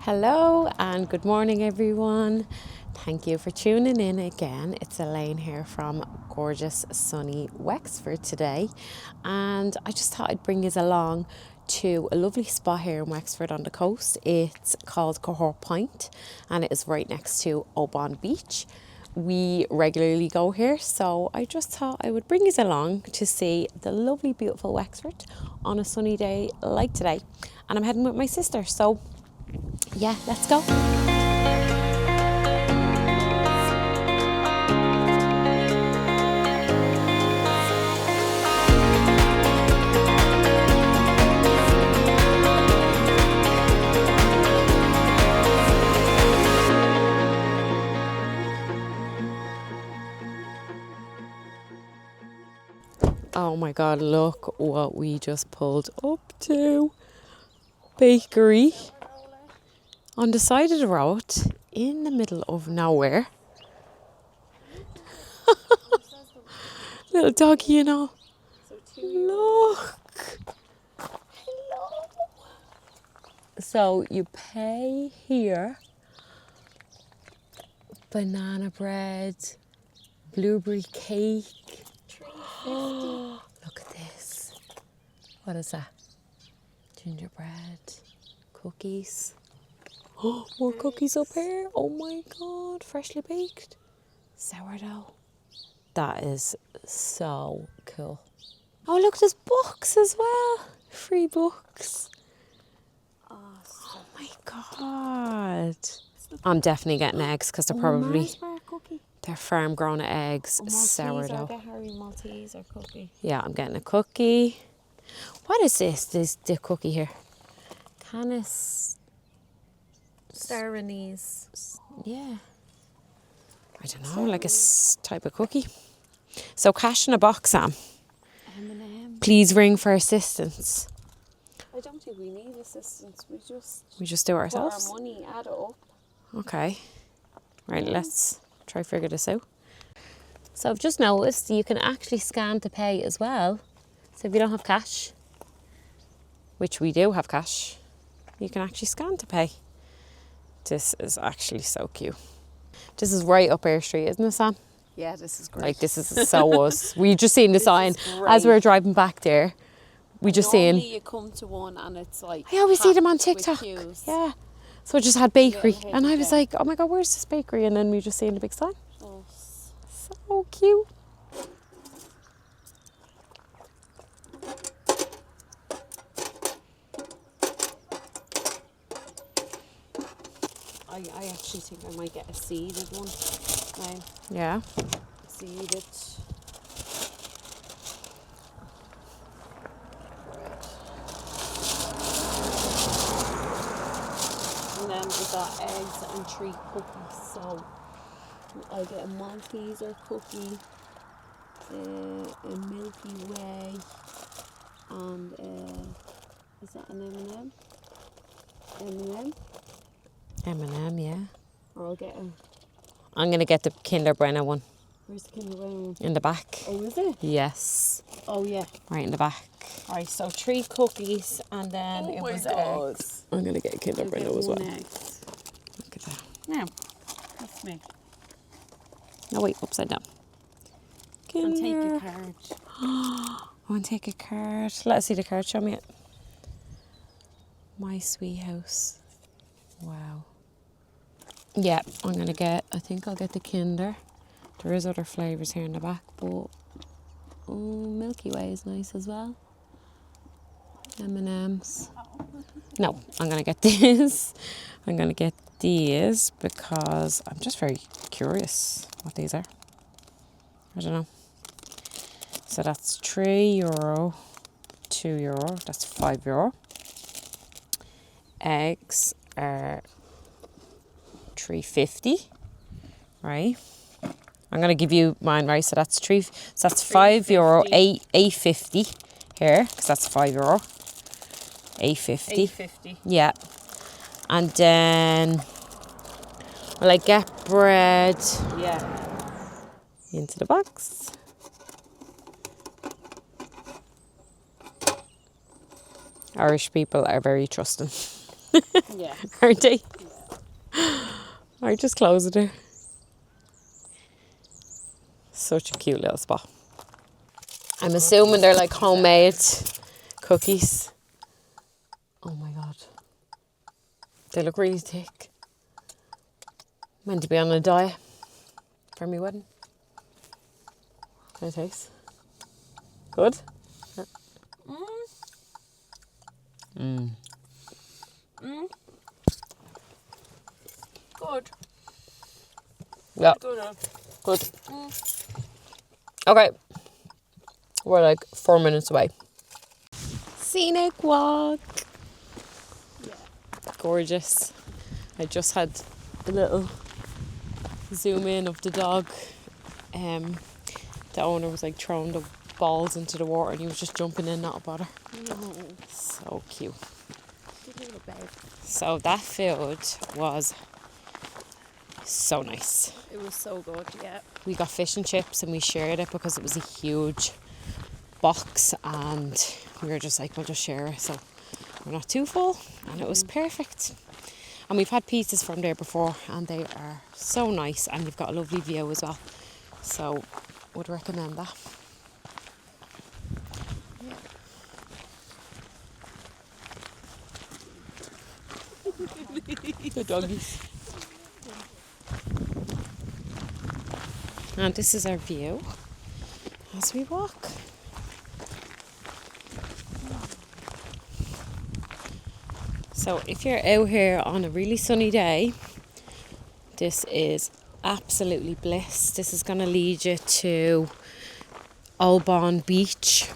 Hello and good morning everyone. Thank you for tuning in again. It's Elaine here from gorgeous sunny Wexford today, and I just thought I'd bring you along to a lovely spot here in Wexford on the coast. It's called Cahore Point and it is right next to Old Bawn Beach. We regularly go here, so I just thought I would bring you along to see the lovely beautiful Wexford on a sunny day like today. And I'm heading with my sister, so yeah, let's go. Oh my God, look what we just pulled up to. Bakery on the side of the road in the middle of nowhere. Little doggy, you know. Look. Hello. So you pay here. Banana bread, blueberry cake. Oh, look at this. What is that? Gingerbread, cookies. Oh, more cookies up here. Oh my God, freshly baked. Sourdough. That is so cool. Oh, look, there's books as well. Free books. Oh my God. I'm definitely getting eggs because they're probably... They're farm grown eggs, sourdough. I'll get Harry Maltese or cookie. Yeah, I'm getting a cookie. What is this? The cookie here. Canis. Serene's. Yeah. I don't know, like a type of cookie. So cash in a box, Sam. M&M. Please ring for assistance. I don't think we need assistance. We just do it ourselves. Put our money, add it up. Okay. Right, let's try figure this out. So I've just noticed you can actually scan to pay as well. So if you don't have cash, which we do have cash, you can actually scan to pay. This is actually so cute. This is right up Air Street, isn't it, Sam? Yeah, this is great. Like, this is so us. We just seen the sign as we were driving back there. We just seen. Normally you come to one and it's like... I always see them on packed with TikTok. queues. Yeah. So I just had bakery, Little and I hidden was gem. like, oh my God, where's this bakery? And then we just seen the big sign. Oh. So cute. I actually think I might get a seeded one. Now, Yeah. seeded. And then we got eggs and 3 cookies. So I'll get a Maltese or cookie, a Milky Way, and is that an M&M? M&M? M&M, yeah. Or I'll get a... I'm going to get the Kinder Bueno one Where's the Kinder Bueno one? in the back. Oh, is it? Yes. Oh, yeah. Right in the back. Right, so 3 cookies and then it was eggs. I'm going to get a Kinder I'll get Bueno as well. 1 eggs. Look at that. Now, that's me. No, wait, upside down. And take Kinder. your card. I want to take a card. Let us see the card. Show me it. My sweet house. Wow. Yeah, I think I'll get the Kinder. There is other flavours here in the back, but Milky Way is nice as well. M&M's. No, I'm going to get this. I'm going to get these because I'm just very curious what these are. I don't know. So that's €3, €2, that's €5. Eggs are $3.50, right? I'm gonna give you mine, right? So that's €5, $8.50 here, because that's €5. $8.50. $8.50. Yeah. And then will I get bread? Yeah. Into the box. Irish people are very trusting. Yeah. aren't they? I just close it there. Such a cute little spot. I'm assuming they're like homemade cookies. Oh my god. They look really thick. Meant to be on a diet for my wedding. Can I taste? Good? Good. Yeah, Good. good. Okay. We're like 4 minutes away. Scenic Walk. Yeah. Gorgeous. I just had a little zoom in of the dog. The owner was like throwing the balls into the water and he was just jumping in, not a bother. No. So cute. Good little babe. So that food was so nice. It was so good, yeah. We got fish and chips and we shared it because it was a huge box and we were just like, we'll just share it so we're not too full, and it was perfect. And we've had pizzas from there before and they are so nice, and you've got a lovely view as well, so would recommend that. The doggies. And this is our view as we walk. So if you're out here on a really sunny day, this is absolutely bliss. This is going to lead you to Old Bawn Beach.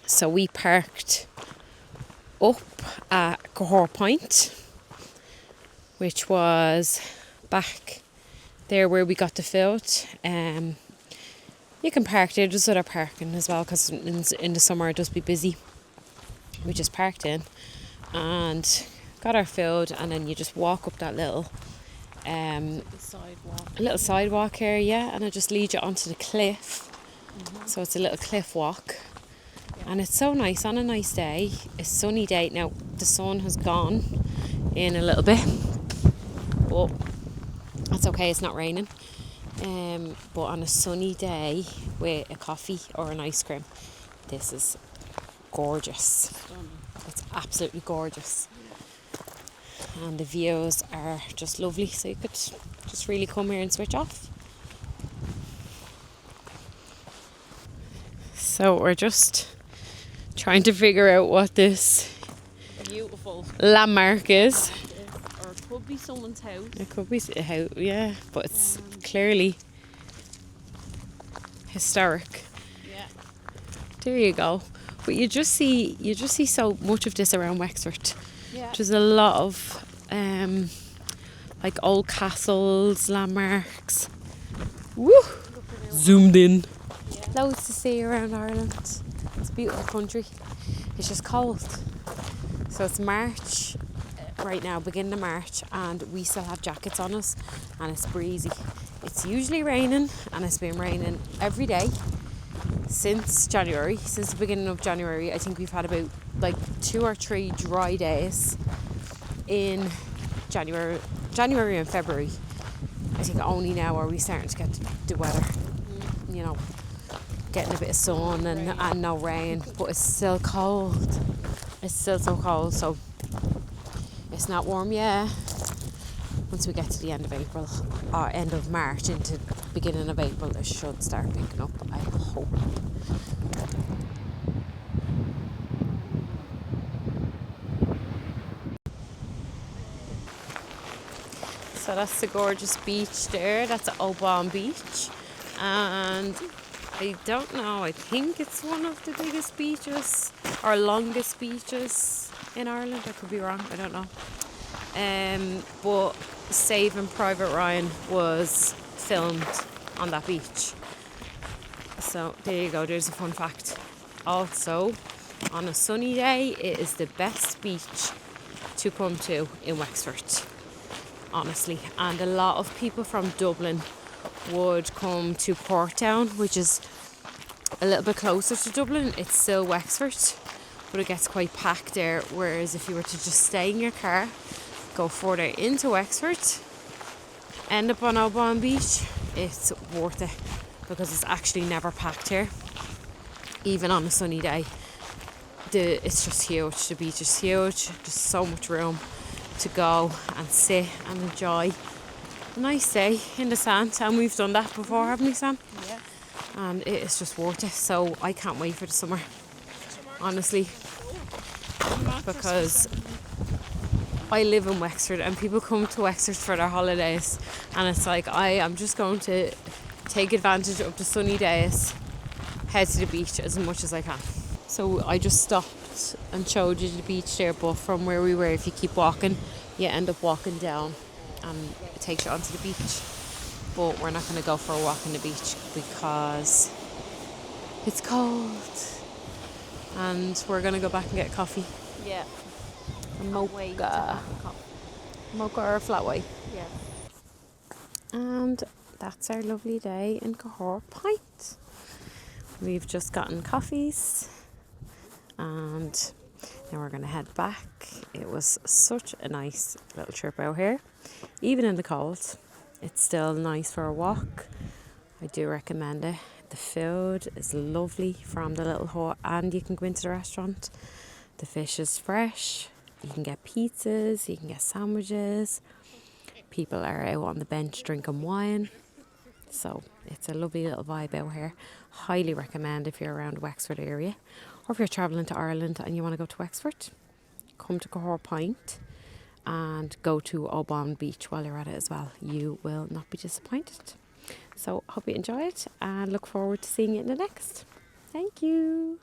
So we parked up at Cahore Point, which was back there where we got the field. You can park there, just other parking as well, because in the summer it does be busy. We just parked in and got our food, and then you just walk up that little sidewalk here, yeah, and it just leads you onto the cliff. So it's a little cliff walk, and it's so nice on a nice day, a sunny day. Now the sun has gone in a little bit, but that's okay, it's not raining. But on a sunny day with a coffee or an ice cream, this is gorgeous. It's absolutely gorgeous. And the views are just lovely, so you could just really come here and switch off. So we're just trying to figure out what this Beautiful landmark is. Or it could be someone's house. It could be a house, yeah, but it's clearly historic. Yeah. There you go. But you just see so much of this around Wexford. Yeah. There's a lot of like old castles, landmarks. Woo! Zoomed in. Yeah. Loads to see around Ireland. It's a beautiful country. It's just cold. So it's March right now, beginning of March, and we still have jackets on us, and it's breezy. It's usually raining, and it's been raining every day since January, since the beginning of January. I think we've had about like 2 or 3 dry days in January and February. I think only now are we starting to get the weather, you know, getting a bit of sun and no rain, but it's still cold. It's still so cold, so it's not warm yet. Once we get to the end of April or end of March into beginning of April, it should start picking up, I hope. So that's the gorgeous beach there. That's at Old Bawn Beach, and I don't know, I think it's one of the biggest beaches or longest beaches in Ireland. I could be wrong, I don't know. But Saving Private Ryan was filmed on that beach. So there you go, there's a fun fact. Also, on a sunny day, it is the best beach to come to in Wexford, honestly. And a lot of people from Dublin would come to Oldtown, which is a little bit closer to Dublin. It's still Wexford, but it gets quite packed there. Whereas if you were to just stay in your car, go further into Wexford, end up on Old Bawn Beach, it's worth it because it's actually never packed here. Even on a sunny day, it's just huge. The beach is huge. There's so much room to go and sit and enjoy a nice day in the sand. And we've done that before, haven't we, Sam? Yeah. And it is just worth it. So I can't wait for the summer, honestly, because I live in Wexford and people come to Wexford for their holidays, and it's like I am just going to take advantage of the sunny days, head to the beach as much as I can. So I just stopped and showed you the beach there, but from where we were, if you keep walking, you end up walking down and it takes you onto the beach. But we're not going to go for a walk on the beach because it's cold, and we're going to go back and get coffee. Yeah. A Mocha. mocha or a flat white. Yeah. And that's our lovely day in Cahore Point. We've just gotten coffees and now we're going to head back. It was such a nice little trip out here. Even in the cold, it's still nice for a walk. I do recommend it. The food is lovely from the little hut, and you can go into the restaurant. The fish is fresh. You can get pizzas, you can get sandwiches. People are out on the bench drinking wine. So it's a lovely little vibe out here. Highly recommend if you're around Wexford area, or if you're travelling to Ireland and you want to go to Wexford, come to Cahore Point and go to Old Bawn Beach while you're at it as well. You will not be disappointed. So hope you enjoy it and look forward to seeing you in the next. Thank you.